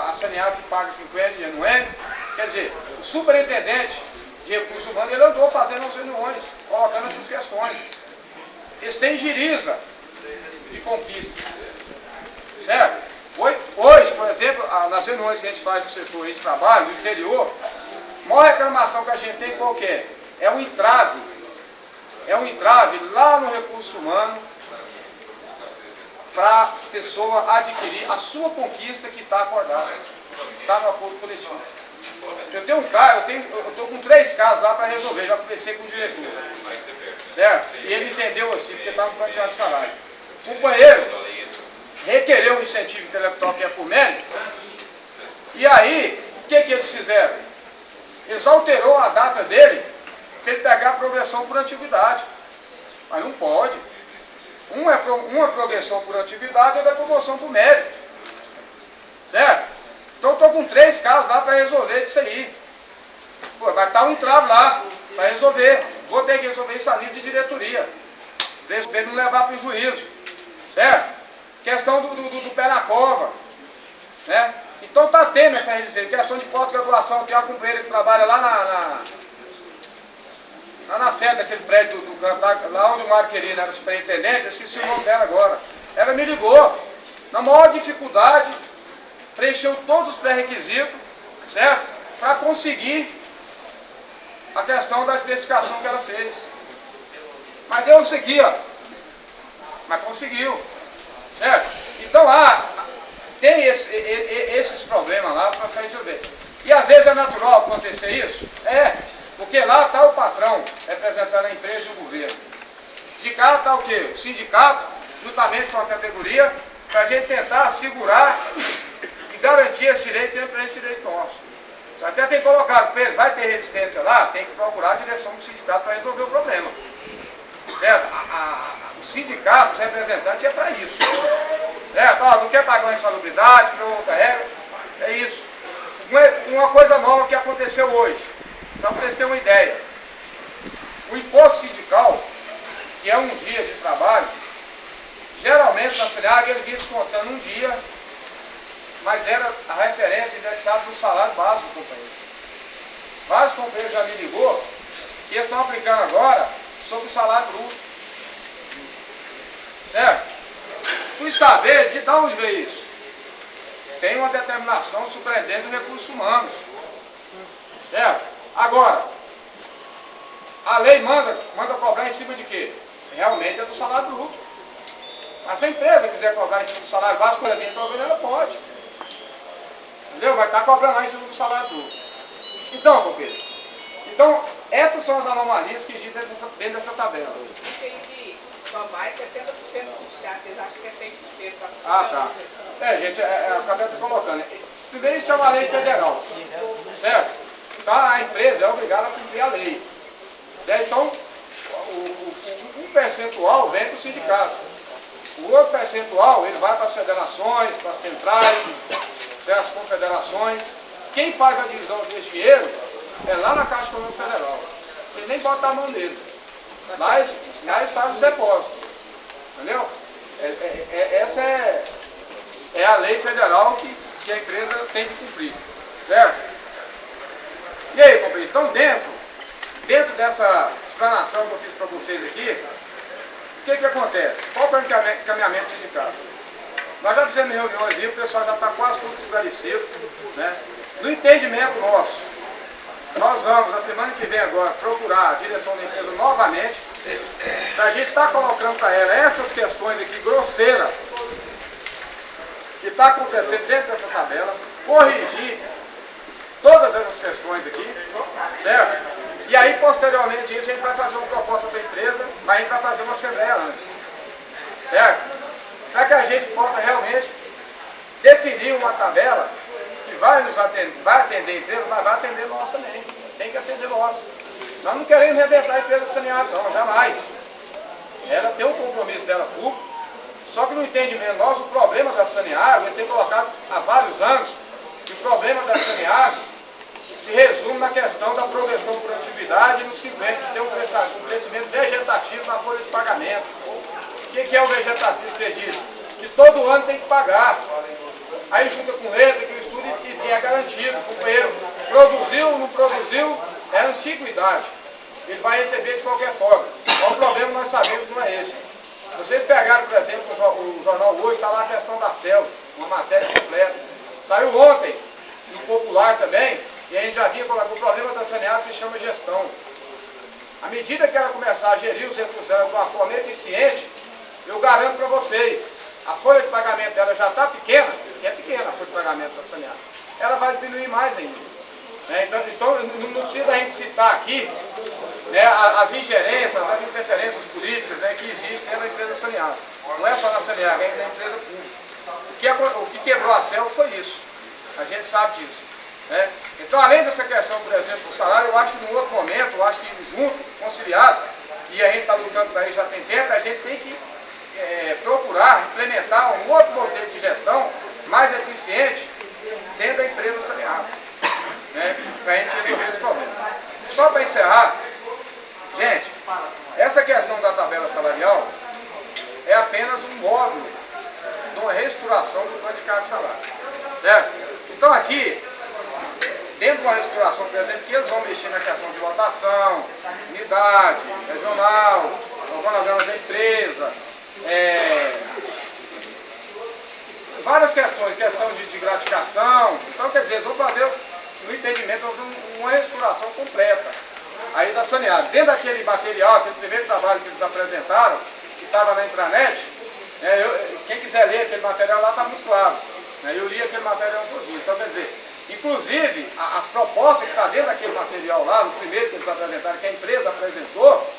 a Saneago que paga o quinquênio e anuênio. Quer dizer, o superintendente de recursos humanos, ele andou fazendo as reuniões, colocando essas questões. Eles têm giriza de conquista. Certo? Hoje, por exemplo, nas reuniões que a gente faz no setor de trabalho, no interior, a maior reclamação que a gente tem qual que é? É um entrave. É um entrave lá no recurso humano para a pessoa adquirir a sua conquista que está acordada. Está no acordo coletivo. Eu tenho um caso, eu estou com 3 casos lá para resolver, já conversei com o diretor. Certo? E ele entendeu assim, porque estava no planejamento de salário. O companheiro requereu um incentivo intelectual que é por mérito, e aí, o que eles fizeram? Eles alterou a data dele para ele pegar a progressão por antiguidade. Mas não pode. Uma progressão por antiguidade e outra promoção por mérito. Certo? Então eu estou com 3 casos lá para resolver isso aí. Pô, vai estar um entrave lá para resolver. Vou ter que resolver isso a nível de diretoria. Para ele não levar para o juízo. Certo? Questão do pé na cova. Né? Então está tendo essa resistência. Questão de pós-graduação. Tem uma companheira que trabalha lá na sede daquele prédio do campo, lá onde o Mário Querino era superintendente, eu esqueci o nome dela agora. Ela me ligou, na maior dificuldade, preencheu todos os pré-requisitos, certo? Para conseguir a questão da especificação que ela fez. Mas deu isso aqui, ó. Mas conseguiu, certo? Então tem esses problemas lá para resolver. E às vezes é natural acontecer isso? Porque lá está o patrão representando a empresa e o governo. De cá está o quê? O sindicato, juntamente com a categoria, para a gente tentar assegurar e garantir esse direito e para esse direito nosso. Até tem colocado, Pedro, vai ter resistência lá, tem que procurar a direção do sindicato para resolver o problema. Certo? O sindicato, os representantes, é para isso. Certo? Não quer pagar uma insalubridade, para outra regra. É isso. Uma coisa nova que aconteceu hoje. Só para vocês terem uma ideia. O imposto sindical, que é um dia de trabalho, geralmente na Saneago ele vinha descontando um dia, mas era a referência indexada do salário básico do companheiro. Vários companheiros já me ligou que eles estão aplicando agora sobre o salário bruto. Certo? Fui saber de onde veio isso. Tem uma determinação surpreendente do recursos humanos. Certo? Agora, a lei manda cobrar em cima de quê? Realmente é do salário bruto. Mas se a empresa quiser cobrar em cima do salário básico, ela pode. Entendeu? Vai estar cobrando lá em cima do salário bruto. Então, companheiro, essas são as anomalias que existem dentro dessa tabela. Entendi. Só vai 60% do sindicato, eles acham que é 100%. Tá. Gente, eu acabei colocando. Primeiro, isso é uma lei federal, certo? Então, a empresa é obrigada a cumprir a lei. Certo? Então, um percentual vem para o sindicato. O outro percentual, ele vai para as federações, para as centrais, certo? As confederações. Quem faz a divisão desse dinheiro é lá na Caixa Econômica Federal. Você nem bota a mão nele. Lá eles fazem os depósitos. Entendeu? Essa é a lei federal que a empresa tem que cumprir. Certo? E aí, companheiro? Então, dentro dessa explanação que eu fiz para vocês aqui, o que acontece? Qual é o encaminhamento do sindicato? Nós já fizemos reuniões aí, o pessoal já está quase tudo esclarecido. Né? No entendimento nosso, nós vamos, na semana que vem agora, procurar a direção da empresa novamente, para a gente estar colocando para ela essas questões aqui grosseiras, que está acontecendo dentro dessa tabela, corrigir todas essas questões aqui, certo? E aí, posteriormente, isso a gente vai fazer uma proposta para a empresa, mas a gente vai fazer uma assembleia antes, certo? Para que a gente possa realmente definir uma tabela que vai atender a empresa, mas vai atender nós também. Tem que atender nós. Nós não queremos rebentar a empresa saneada, não, jamais. Ela tem um compromisso dela público, só que no entendimento nosso, o problema da Saneago, eles têm colocado há vários anos, que o problema da Saneago se resume na questão da progressão por atividade e nos que tem um crescimento vegetativo na folha de pagamento. O que é o vegetativo que diz? Que todo ano tem que pagar. Aí junta com letra, com estudo e é garantido. O companheiro produziu, não produziu, é antiguidade. Ele vai receber de qualquer forma. O problema nós sabemos que não é esse. Vocês pegaram, por exemplo, o jornal hoje, está lá a questão da selva, uma matéria completa. Saiu ontem, no Popular também, e a gente já vinha colocando, o problema da Saneago se chama gestão. À medida que ela começar a gerir os recursos dela de uma forma eficiente, eu garanto para vocês, a folha de pagamento dela já está pequena, que é pequena a folha de pagamento da Saneago, ela vai diminuir mais ainda. Então não precisa a gente citar aqui, né, as ingerências, as interferências políticas, né, que existem dentro da empresa Saneago. Não é só na Saneago, é na empresa pública. O que quebrou a selva foi isso. A gente sabe disso. Né? Então, além dessa questão, por exemplo, do salário, eu acho que num outro momento, eu acho que junto, conciliado, e a gente está lutando para isso já tem tempo, a gente tem que procurar implementar um outro modelo de gestão mais eficiente dentro da empresa Saneago, né, para a gente resolver esse problema. Só para encerrar, gente, essa questão da tabela salarial é apenas um módulo de uma reestruturação do plano de cargo e salário, certo? Então aqui, dentro de uma reestruturação, por exemplo, que eles vão mexer na questão de lotação, unidade, regional, organograma da empresa, várias questões, questão de gratificação. Então, quer dizer, eles vão fazer, no entendimento, uma reestruturação completa aí da Saneago. Dentro daquele material, aquele primeiro trabalho que eles apresentaram, que estava na intranet, quem quiser ler aquele material lá está muito claro. Eu li aquele material todinho. Então, quer dizer, inclusive, as propostas que estão dentro daquele material lá, no primeiro que eles apresentaram, que a empresa apresentou,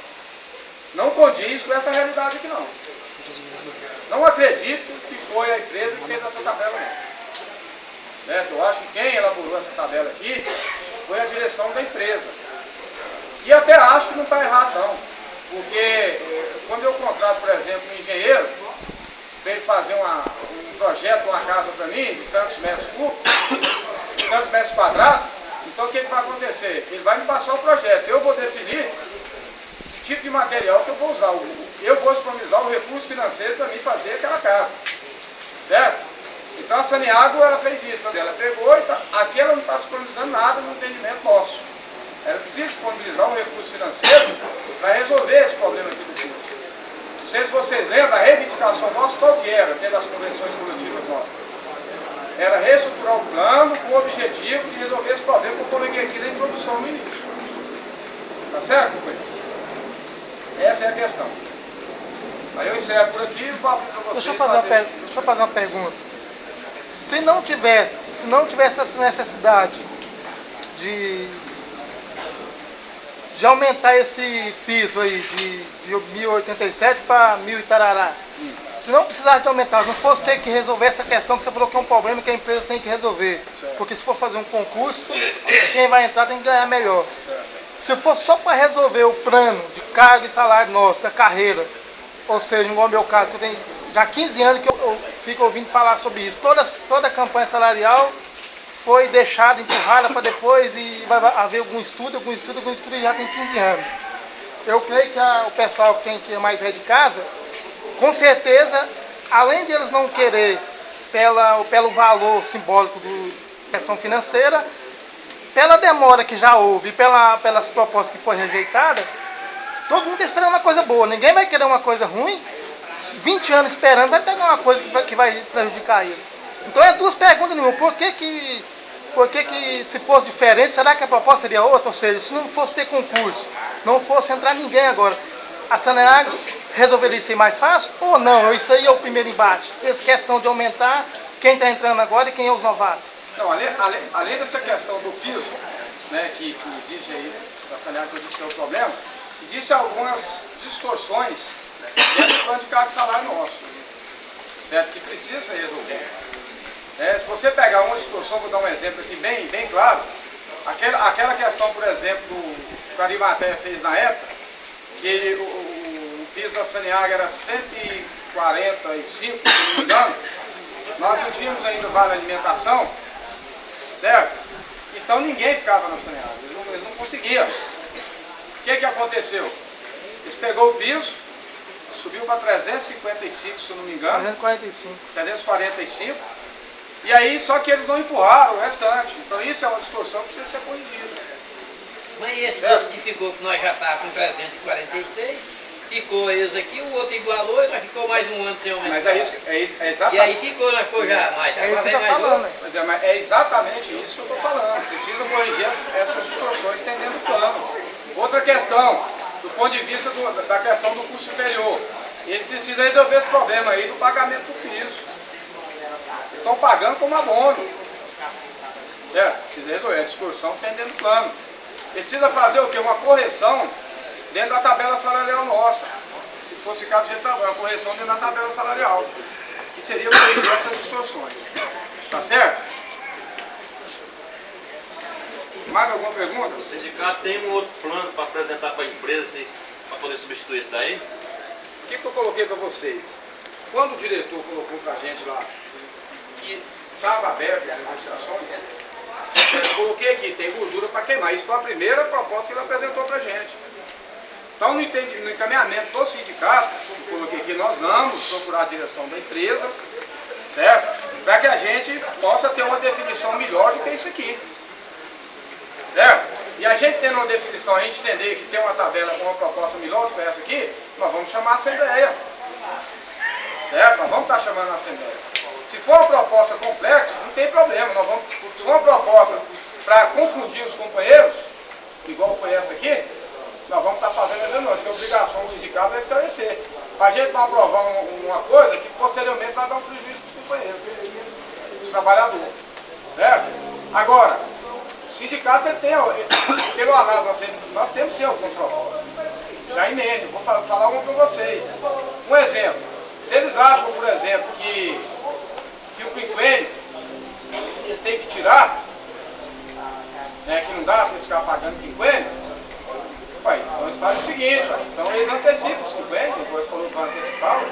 não condiz com essa realidade aqui não. Não acredito que foi a empresa que fez essa tabela não. Eu acho que quem elaborou essa tabela aqui foi a direção da empresa. E até acho que não está errado não. Porque quando eu contrato, por exemplo, um engenheiro, para ele fazer um projeto, uma casa para mim, de tantos metros cúbicos, de tantos metros quadrados, então o que vai acontecer? Ele vai me passar o projeto, eu vou definir que tipo de material que eu vou usar. Eu vou disponibilizar o recurso financeiro para mim fazer aquela casa, certo? Então a Saneago, ela fez isso, ela pegou e aqui ela não está disponibilizando nada no entendimento nosso. Ela precisa disponibilizar um recurso financeiro para resolver esse problema aqui do curso. Não sei se vocês lembram, a reivindicação nossa qual que era, dentro das convenções coletivas nossas? Era reestruturar o plano com o objetivo de resolver esse problema que eu coloquei aqui na introdução no início. Tá certo, companheiros? Essa é a questão. Aí eu encerro por aqui e vou abrir para vocês. Deixa eu fazer uma pergunta. Se não tivesse essa necessidade de de aumentar esse piso aí de 1.087 para 1.000 e tarará. Se não precisasse de aumentar, não fosse ter que resolver essa questão que você falou que é um problema que a empresa tem que resolver. Certo. Porque se for fazer um concurso, quem vai entrar tem que ganhar melhor. Certo. Se fosse só para resolver o plano de cargo e salário nosso, da carreira, ou seja, igual o meu caso, que eu tenho já 15 anos que eu fico ouvindo falar sobre isso. Toda a campanha salarial foi deixada, empurrada para depois e vai haver algum estudo e já tem 15 anos. Eu creio que o pessoal que tem mais velho de casa, com certeza, além de eles não querer pelo valor simbólico da questão financeira, pela demora que já houve e pelas propostas que foi rejeitada, todo mundo está esperando uma coisa boa. Ninguém vai querer uma coisa ruim, 20 anos esperando, vai pegar uma coisa que vai prejudicar ele. Então é duas perguntas nenhuma. Por que se fosse diferente, será que a proposta seria outra? Ou seja, se não fosse ter concurso, não fosse entrar ninguém agora, a Saneago resolveria isso aí mais fácil? Ou não? Isso aí é o primeiro embate. Essa questão de aumentar quem está entrando agora e quem é os novatos. Então, além dessa questão do piso, né, que existe aí, da Saneago, que eu disse que é o problema, existem algumas distorções dentro do plano de cargo de salário nosso, certo? Que precisa ser resolvido. Se você pegar uma distorção, vou dar um exemplo aqui bem claro, aquela questão, por exemplo, que o Carimaté fez na época, que o piso da Saneago era 145, se não me engano, nós não tínhamos ainda vale alimentação, certo? Então ninguém ficava na Saneago, eles não conseguiam. O que aconteceu? Eles pegou o piso, subiu para 355, se eu não me engano. 345. E aí, só que eles não empurraram o restante. Então isso é uma distorção que precisa ser corrigida. Mas esse outro que ficou, que nós já estávamos com 346, ficou eles aqui, o outro igualou e nós ficou mais um ano sem aumentar. Mas é exatamente. E aí ficou, nós ficou já mais. Agora vem mais outro. Mas é exatamente isso que eu estou falando. Precisa corrigir essas distorções que tem dentro do plano. Outra questão, do ponto de vista da questão do curso superior, ele precisa resolver esse problema aí do pagamento do piso. Eles estão pagando como abono. Certo? Precisa resolver a distorção que tem dentro do plano. Ele precisa fazer o quê? Uma correção dentro da tabela salarial nossa. Se fosse caso de uma correção dentro da tabela salarial. Que seria corrigir essas distorções. Tá certo? Mais alguma pergunta? O sindicato tem um outro plano para apresentar para a empresa para poder substituir isso daí? O que eu coloquei para vocês? Quando o diretor colocou para a gente lá que estava aberto as negociações, eu coloquei aqui, tem gordura para queimar. Isso foi a primeira proposta que ele apresentou para a gente. Então, no encaminhamento do sindicato, eu coloquei aqui, nós vamos procurar a direção da empresa, certo? Para que a gente possa ter uma definição melhor do que isso aqui. Certo? E a gente tendo uma definição, a gente entender que tem uma tabela com uma proposta melhor do que essa aqui, nós vamos chamar a Assembleia. Certo? Nós vamos estar chamando a Assembleia. Se for uma proposta complexa, não tem problema. Se for uma proposta para confundir os companheiros, igual foi essa aqui, nós vamos estar fazendo as reuniões, porque a obrigação do sindicato é esclarecer. Para a gente não aprovar uma coisa que posteriormente vai dar um prejuízo para os companheiros, dos trabalhadores. Certo? Agora, o sindicato ele tem, pelo análise, nós temos sim algumas propostas. Já em mente, eu vou falar uma para vocês. Um exemplo, se eles acham, por exemplo, que o quinquênio eles têm que tirar, né, que não dá para eles ficar pagando quinquênio, então eles fazem o seguinte, então eles antecipam os quinquênios, depois falou que vai antecipar.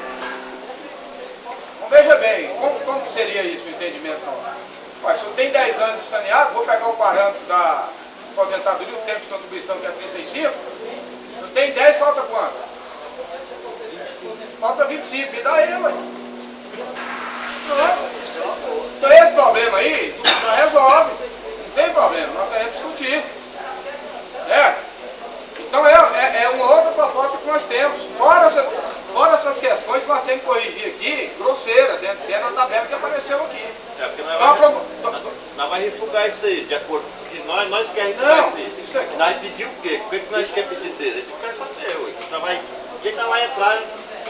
Então veja bem, como que seria isso o entendimento nosso? Se eu tenho 10 anos de saneado, vou pegar o parâmetro da aposentadoria, o tempo de contribuição que é 35, eu tenho 10, falta quanto? Falta 25, me dá ele, ué. Então esse problema aí, nós resolve, não tem problema, nós queremos discutir. Certo? Então é uma outra proposta que nós temos. Fora essas questões que nós temos que corrigir aqui, grosseira, dentro da tabela que apareceu aqui. Porque nós vamos refugar isso aí, de acordo com que nós queremos refugar isso aí. Isso aqui. Nós pedimos o quê? O que nós queremos pedir deles? Isso eu quero saber, ué. O que nós vai entrar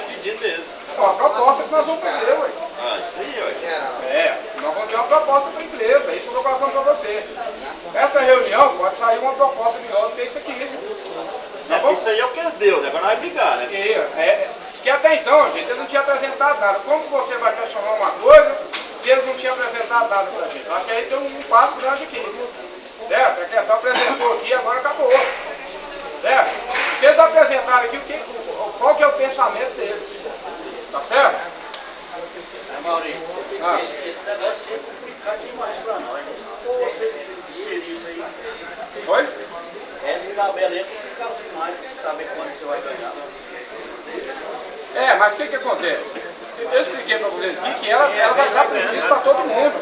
pedindo deles? É uma proposta que nós vamos fazer, ué. Ah, isso aí, ó. Nós vamos ter uma proposta para a empresa, é isso que eu estou colocando para você. Essa reunião pode sair uma proposta melhor do que isso aqui. Isso aí é o que eles deu, né? Agora nós vamos brigar, né? Que até então, gente, eles não tinham apresentado nada. Como que você vai questionar uma coisa se eles não tinham apresentado nada para a gente? Eu acho que aí tem um passo grande aqui. Certo? A questão apresentou aqui, agora acabou. Certo? Se eles apresentaram aqui, qual que é o pensamento deles? Tá certo? Maurício, esse negócio é complicado demais para nós. Ou vocês inserir isso aí? Oi? Essa tabela aí é complicado demais para você saber quando você vai ganhar. Mas o que acontece? Eu expliquei para vocês aqui que ela vai dar prejuízo para todo mundo.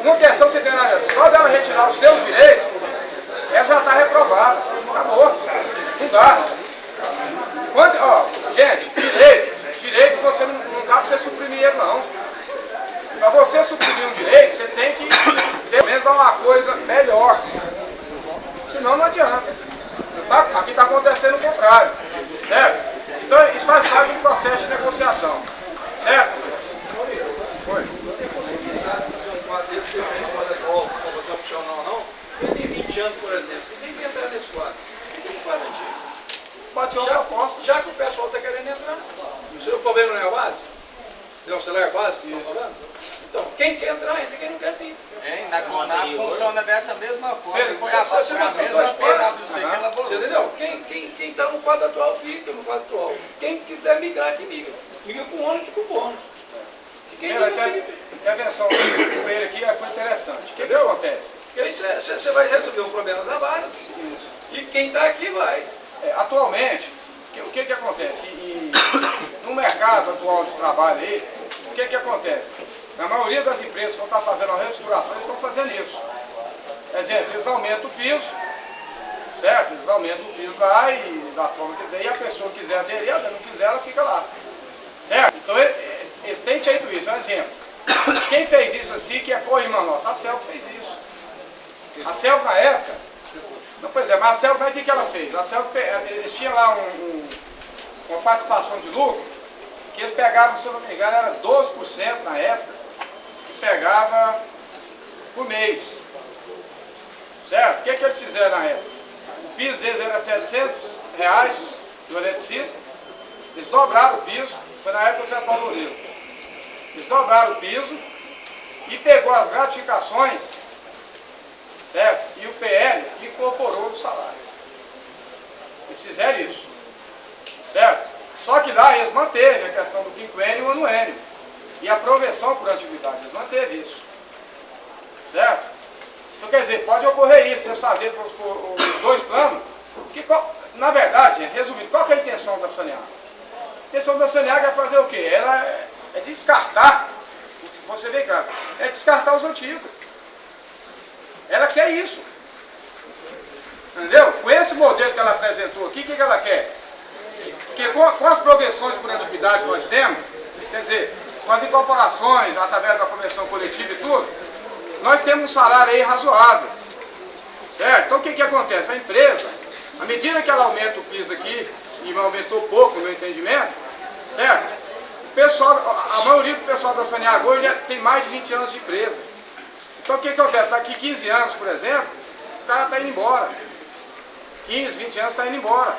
Uma questão que você tem na área, só dela retirar os seus direitos, ela já está reprovada. Acabou. Não dá. Gente, direito você não dá para você suprimir ele, não. Para você suprimir um direito, você tem que pelo menos dar uma coisa melhor. Senão não adianta. Aqui está acontecendo o contrário. Certo? Então isso faz parte do processo de negociação. Certo? Foi. Tem 20 anos, por exemplo, você tem que entrar nesse quadro. Tem que quadro antigo. Pode ser uma proposta. Já que o pessoal está querendo entrar, o problema não é a base? Não é o salário base que vocês estão falando? Então, quem quer entrar, entra, quem não quer vir. Na Conab funciona dessa mesma forma. Você Foi a mesma PwC que elaborou. Você entendeu? Quem está no quadro atual fica no quadro atual. Quem quiser migrar, que migra. Migra com ônus e com bônus. A intervenção do ele aqui foi interessante. O que acontece? E aí você vai resolver o problema da base. E quem está aqui vai. Atualmente, o que acontece? No mercado atual de trabalho aí, o que acontece? Na maioria das empresas que estão fazendo a reestruturação, eles estão fazendo isso. Exemplo, eles aumentam o piso, certo? Eles aumentam o piso lá e da forma que quiser, e a pessoa quiser aderir, ela não quiser, ela fica lá. Certo? Então, eles têm feito isso. Um exemplo. Quem fez isso assim, que é co-irmã nossa, a Celco fez isso. A Celco na época, mas a Celco, o que ela fez? A Celco, eles tinham lá uma participação de lucro, que eles pegavam, se eu não me engano, era 12% na época, que pegava por mês. Certo? O que eles fizeram na época? O piso deles era R$700 do eletricista, eles dobraram o piso, foi na época do Zé Paulo Loureiro. Eles dobraram o piso e pegou as gratificações, certo? E o PL incorporou no salário. Eles fizeram isso, certo? Só que lá eles manteve a questão do quinquênio e o anuênio. E a progressão por antiguidade, eles manteve isso. Certo? Então quer dizer, pode ocorrer isso, eles fazerem os dois planos. Que, na verdade, gente, resumindo, qual que é a intenção da Saneago? A intenção da Saneago é fazer o quê? Ela é descartar, você vê, cara, é descartar os antigos. Ela quer isso. Entendeu? Com esse modelo que ela apresentou aqui, o que ela quer? Porque com as progressões por antiguidade que nós temos, quer dizer, com as incorporações, através da convenção coletiva e tudo, nós temos um salário aí razoável. Certo? Então o que acontece? A empresa, à medida que ela aumenta o piso aqui, e aumentou pouco no meu entendimento, certo? O pessoal, a maioria do pessoal da Saneago hoje tem mais de 20 anos de empresa. Então o que acontece? Está aqui 15 anos, por exemplo, o cara está indo embora. 15, 20 anos está indo embora.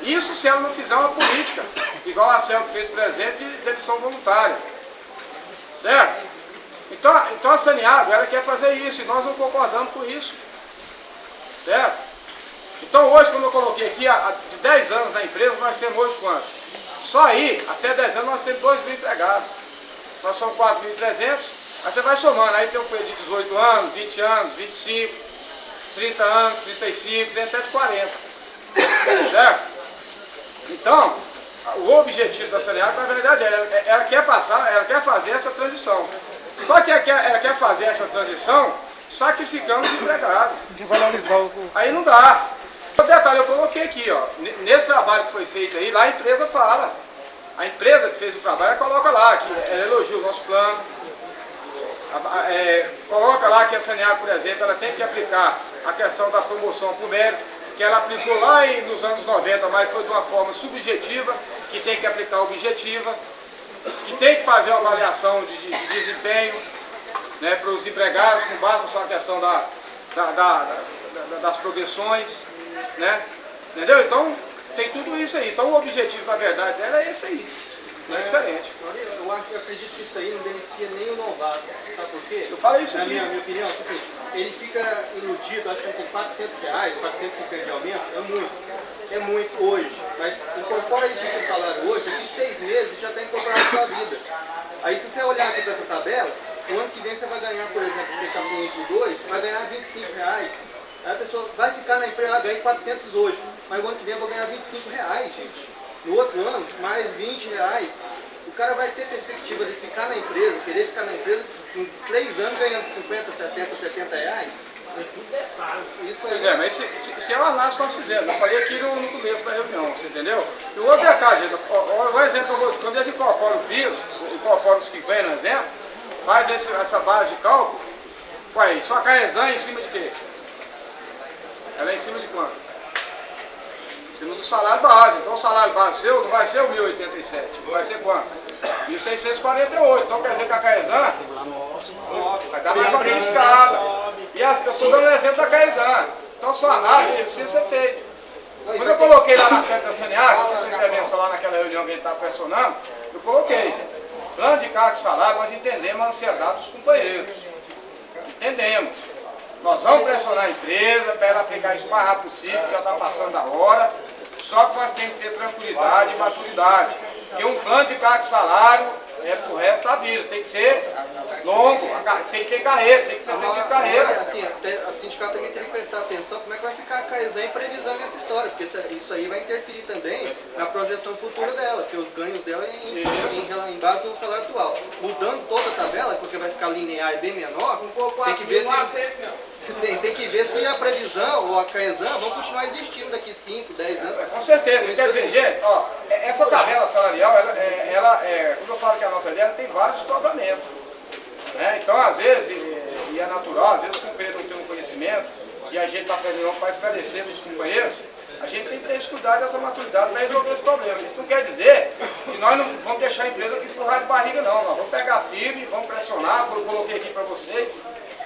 Isso se ela não fizer uma política, igual a Celco fez, por exemplo, de demissão voluntária. Certo? Então a Saneago, ela quer fazer isso, e nós não concordamos com isso. Certo? Então hoje, como eu coloquei aqui, de 10 anos na empresa, nós temos hoje quanto? Só aí, até 10 anos, nós temos 2.000 empregados. Nós somos 4.300, aí você vai somando, aí tem um coelho de 18 anos, 20 anos, 25, 30 anos, 35, tem até de 40. Certo? Então, o objetivo da Saneago, na verdade, ela quer fazer essa transição. Só que ela quer fazer essa transição sacrificando os empregados. De valorizar o... Aí não dá. O detalhe, eu coloquei aqui, ó, nesse trabalho que foi feito aí, lá a empresa fala. A empresa que fez o trabalho, ela coloca lá, que ela elogia o nosso plano. Coloca lá que a Saneago, por exemplo, ela tem que aplicar a questão da promoção por mérito, que ela aplicou lá nos anos 90, mas foi de uma forma subjetiva, que tem que aplicar objetiva. que tem que fazer uma avaliação de desempenho, né, para os empregados, não basta só a questão das progressões, né? Entendeu? Então, tem tudo isso aí. Então, o objetivo, na verdade, dela é esse aí. Não é diferente. Eu acredito que isso aí não beneficia nem o novato. Sabe por quê? Eu falei isso na aqui. minha opinião, assim, ele fica iludido, acho que assim, R$400, 450 de aumento, é muito hoje. Mas incorpora isso no seu salário hoje, daqui 6 meses já está incorporado na sua vida. Aí se você olhar aqui para essa tabela, o ano que vem você vai ganhar, por exemplo, se está no início 2, vai ganhar R$25. Aí a pessoa vai ficar na empresa, ganha 400 hoje, mas o ano que vem eu vou ganhar R$25, gente. No outro ano, mais R$20. O cara vai ter perspectiva de ficar na empresa, querer ficar na empresa, em 3 anos ganhando 50, 60, 70 reais. Isso aí. Pois é, mas se é uma análise que nós fizemos, eu falei aqui no começo da reunião, você entendeu? E o outro detalhe, gente, um exemplo para vocês, quando eles incorporam o piso, incorporam os que ganham no exemplo, faz essa base de cálculo, ué, sua Caesan é em cima de quê? Ela é em cima de quanto? Em cima do salário base. Então o salário base seu não vai ser o 1.087, vai ser quanto? 1.648. Então quer dizer que a Caesan vai dar mais uma riscada. E eu estou dando o exemplo da Caesan. Então sua análise precisa ser feita. Quando eu coloquei lá na sede da CNA, que eu fiz uma intervenção lá naquela reunião que a gente estava pressionando, eu coloquei. Plano de carga e salário, nós entendemos a ansiedade dos companheiros. Entendemos. Nós vamos pressionar a empresa para ela aplicar isso o mais rápido possível, já está passando da hora. Só que nós temos que ter tranquilidade e maturidade. Porque um plano de carga e salário é pro resto da vida. Tem que ser longo, tem que ter carreira, tem que ter tempo de carreira. Assim, a sindicato também tem que prestar atenção como é que vai ficar a Caesan em previsão nessa história, porque isso aí vai interferir também na projeção futura dela, porque os ganhos dela em base no salário atual. Mudando toda a tabela, porque vai ficar linear e bem menor, tem que ver tem que ver se a previsão ou a Caesan vão continuar existindo daqui 5, 10 anos. Com certeza. Quer dizer, gente, ó, essa tabela salarial, ela como eu falo que a nossa ideia, tem vários desdobramentos. Né? Então, às vezes, e é natural, às vezes o companheiro não tem um conhecimento, e a gente está fazendo para esclarecer para os companheiros, a gente tem que ter esse cuidado, essa maturidade para resolver esse problema. Isso não quer dizer que nós não vamos deixar a empresa aqui empurrar de barriga, não. Nós vamos pegar firme, vamos pressionar, como eu coloquei aqui para vocês,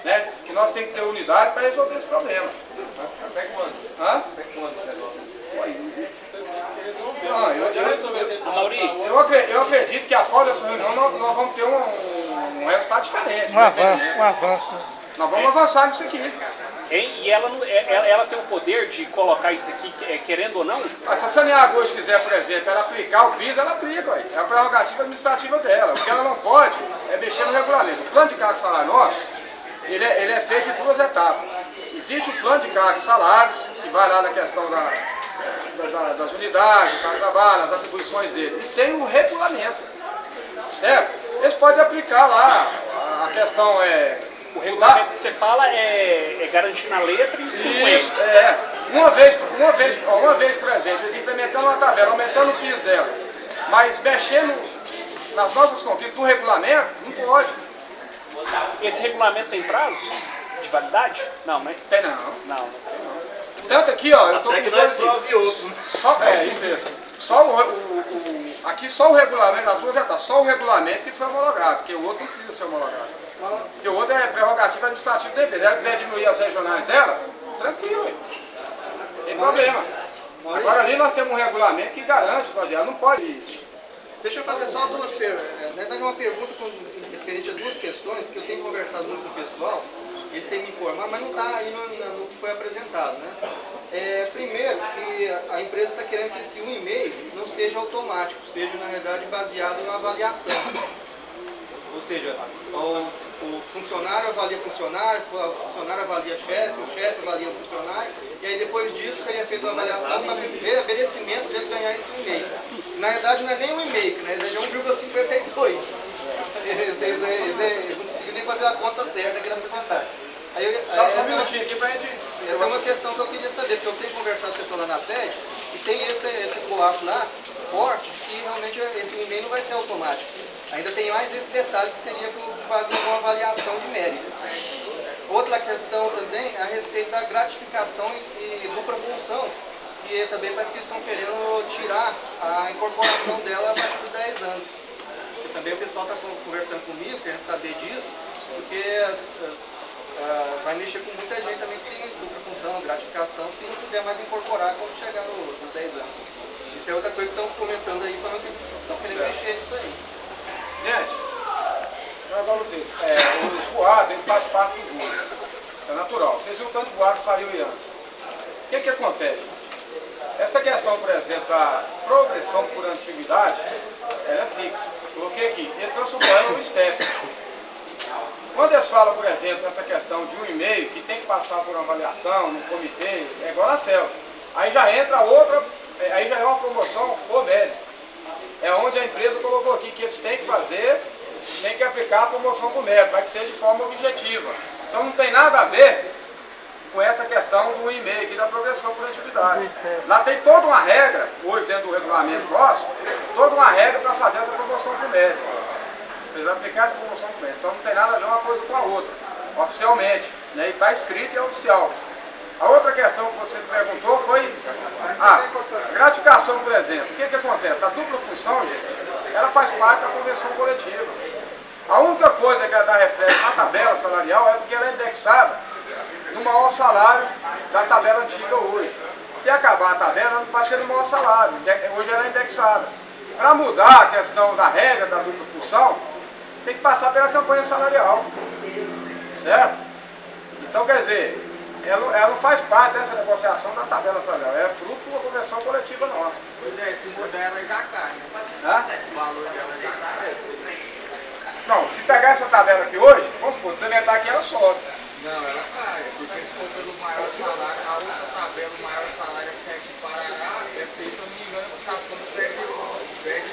né, que nós temos que ter unidade para resolver esse problema. Até quando? Hã? Até quando você resolve? Eu acredito que após essa reunião nós vamos ter um resultado diferente. Um avanço. Nós vamos avançar nisso aqui. E ela tem o poder de colocar isso aqui, querendo ou não? Mas se a Saneago hoje quiser, por exemplo, ela aplicar o piso, ela aplica. Ué. É a prerrogativa administrativa dela. O que ela não pode é mexer no regulamento. O plano de carga e salário nosso, ele é feito em 2 etapas. Existe o plano de carga e salário, que vai lá na questão das unidades, do trabalho, as atribuições dele. E tem o regulamento, certo? Eles podem aplicar lá, a questão O regulamento que você fala é garantir na letra e isso não é. Isso, uma vez, por exemplo, eles implementando uma tabela, aumentando o piso dela, mas mexendo nas nossas conquistas do regulamento, não pode. Esse regulamento tem prazo de validade? Não, né? Tem não. Não. Tanto aqui, ó, eu estou com Até que dois nós prove outro. isso mesmo. Aqui só o regulamento, nas 2 etapas, só o regulamento que foi homologado, porque o outro não precisa ser homologado. Porque o outro é prerrogativa administrativa da empresa. Se ela quiser diminuir as regionais dela, tranquilo, não tem problema. Agora ali nós temos um regulamento que garante, ela não pode isso. Deixa eu fazer só 2 perguntas. Na verdade, uma pergunta referente a 2 questões que eu tenho conversado muito com o pessoal. Eles têm que me informar, mas não está aí no que foi apresentado, né? Primeiro, que a empresa está querendo que esse 1,5 não seja automático, seja, na verdade, baseado na avaliação. Ou seja, o funcionário avalia funcionário, o funcionário avalia chefe, o chefe avalia o funcionário, e aí depois disso seria feita uma avaliação para ver merecimento dele ganhar esse 1,5. Na verdade, não é nem 1,5, né? É 1,52. Eles não conseguiram nem fazer a conta certa aqui na porcentagem. Só um minutinho aqui pra gente... Essa é uma questão que eu queria saber, porque eu tenho conversado com o pessoal lá na sede, e tem esse boato lá, forte, que realmente esse 1,5 não vai ser automático. Ainda tem mais esse detalhe que seria fazer uma avaliação de mérito. Outra questão também é a respeito da gratificação e dupla função, que também parece que eles estão querendo tirar a incorporação dela a partir de 10 anos. também o pessoal está conversando comigo, querendo saber disso, porque vai mexer com muita gente também que tem dupla função, gratificação, se não puder mais incorporar quando chegar nos 10 anos. Isso é outra coisa que estão comentando aí, falando que estão querendo mexer nisso aí. Gente, vamos dizer, os boatos, eles fazem parte do jogo. Isso é natural. Vocês viram tanto boato que saiu aí antes. O que acontece? Essa questão, por exemplo, da progressão por antiguidade, ela é fixa. Coloquei aqui, ele transformou ela no STEP. Quando eles falam, por exemplo, nessa questão de 1,5, que tem que passar por uma avaliação, no comitê, é igual na CEL. Aí já entra outra, aí já é uma promoção por mérito. É onde a empresa colocou aqui que eles têm que fazer, tem que aplicar a promoção por mérito, para que seja de forma objetiva. Então não tem nada a ver com essa questão do 1,5 aqui da progressão por atividade. Lá tem toda uma regra, hoje dentro do regulamento nosso, toda uma regra para fazer essa promoção por mérito. Eles aplicar essa promoção por mérito. Então não tem nada a ver uma coisa com a outra, oficialmente. Né? E está escrito e é oficial. A outra questão que você perguntou foi a gratificação, por exemplo. O que acontece? A dupla função, gente, ela faz parte da convenção coletiva. A única coisa que ela dá reflexo na tabela salarial é porque ela é indexada no maior salário da tabela antiga hoje. Se acabar a tabela, ela não vai ser no maior salário. Hoje ela é indexada. Para mudar a questão da regra da dupla função, tem que passar pela campanha salarial. Certo? Então, quer dizer, ela não faz parte dessa negociação da tabela salarial. É fruto da convenção coletiva nossa. Pois é, se mudar ela já cai, né? O valor dela já cai. Não, se pegar essa tabela aqui hoje, vamos supor, implementar aqui, ela sobe. Não, ela cai, porque se for pelo maior salário, a outra tabela, o maior salário é 7 de Parará, essa aí, se eu não me engano, está quando perde, se eu não me engano, perde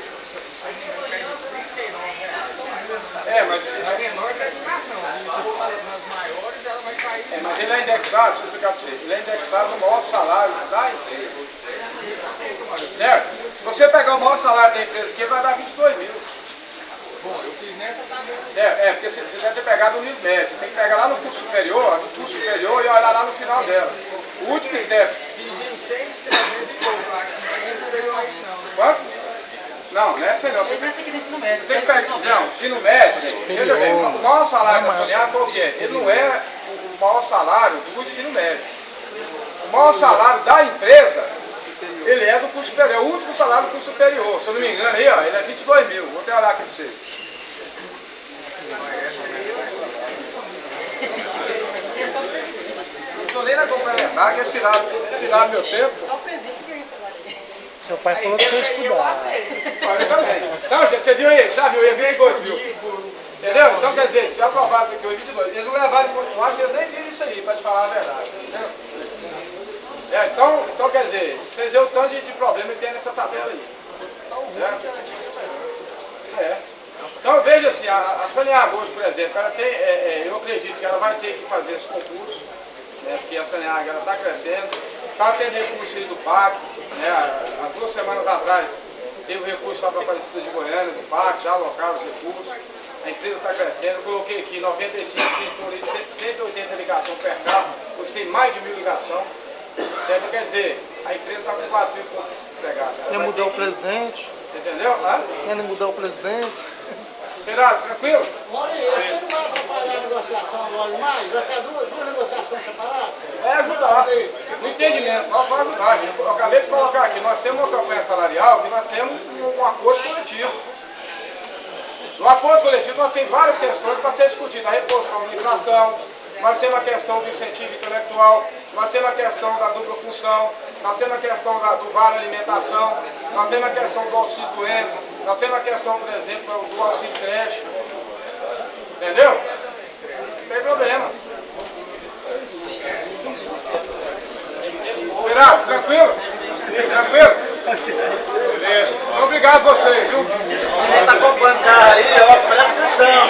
R$39. Mas a menor gratificação, e se for nas maiores, ela vai cair. Mas ele é indexado, deixa eu explicar para você, ele é indexado no maior salário da empresa. Certo? Se você pegar o maior salário da empresa aqui, ele vai dar 22 mil. Bom, eu fiz nessa tabela. Certo? Porque você deve ter pegado o nível médio. Você tem que pegar lá no curso superior, e olhar lá no final dela. O último step. Fiz em 6, 300 e pouco. Não sei mais não. Quanto? Não é essa não. Você Nessa aqui do ensino médio. tem que pegar. Não, ensino médio, gente. Veja bem, o maior salário da Sanear qual que é? Ele não é o maior salário do ensino médio. O maior salário da empresa, ele é do curso superior. É o último salário do curso superior. Se eu não me engano, aí, ó, ele é 22 mil. Vou até olhar aqui para vocês. Não estou nem na complementar, que é tirar meu tempo. Só o presidente ganha esse salário. Seu pai falou que você ia estudar. Eu também. Então, gente, você viu aí, já viu, é 22 mil. Entendeu? Então, quer dizer, se aprovar isso aqui hoje, 22. Eles não levaram em conta, eu acho que eles nem viram isso aí, para te falar a verdade. Entendeu? Então, quer dizer, vocês veem o tanto de problema que tem nessa tabela aí. Certo? Então, veja assim, a Saneago hoje, por exemplo, ela tem, eu acredito que ela vai ter que fazer esse concurso, né, porque a Saneago está crescendo, está tendo recurso aí do PAC, né, há 2 semanas atrás teve o recurso lá para a Aparecida de Goiânia, do PAC, já alocaram os recursos, a empresa está crescendo, eu coloquei aqui 95, tem em torno de 180 ligações per carro, hoje tem mais de 1.000 ligações, certo? Quer dizer, a empresa está com 4 mil empregados. Quer mudar o presidente? Entendeu? Quer mudar o presidente? Gerardo, tranquilo? Olha, você não vai atrapalhar a negociação agora mais? Vai ficar duas negociações separadas? É ajudar. No entendimento, nós vamos ajudar, gente. Eu acabei de colocar aqui, nós temos uma campanha salarial que nós temos um acordo coletivo. No acordo coletivo nós temos várias questões para ser discutidas. A reposição da inflação, nós temos a questão do incentivo intelectual, nós temos a questão da dupla função, nós temos a questão do vale alimentação, nós temos a questão do auxílio doença, nós temos a questão, por exemplo, do auxílio creche. Entendeu? Não tem problema. Gerardo, tranquilo? Tranquilo? Beleza. Obrigado a vocês, viu? Quem está acompanhando o carro aí, ó, presta atenção.